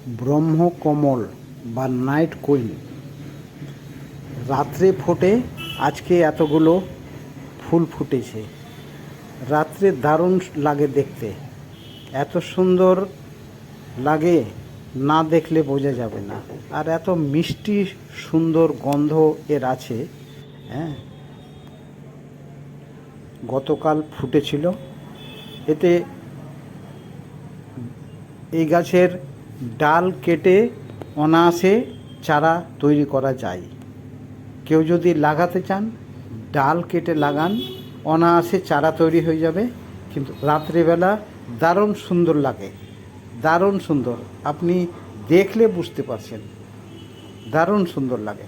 ব্রহ্মকমল বা night queen রাত্রে ফোটে। আজকে এতগুলো ফুল ফুটেছে। রাত্রে দারুণ লাগে দেখতে, এত সুন্দর লাগে, না দেখলে বোঝা যাবে না। আর এত মিষ্টি সুন্দর গন্ধ এর আছে। হ্যাঁ, গতকাল ফুটেছিল। এতে এই গাছের ডাল কেটে অনায়াসে চারা তৈরি করা যায়। কেউ যদি লাগাতে চান, ডাল কেটে লাগান, অনায়াসে চারা তৈরি হয়ে যাবে। কিন্তু রাত্রিবেলা দারুণ সুন্দর লাগে, দারুণ সুন্দর। আপনি দেখলে বুঝতে পারছেন, দারুণ সুন্দর লাগে।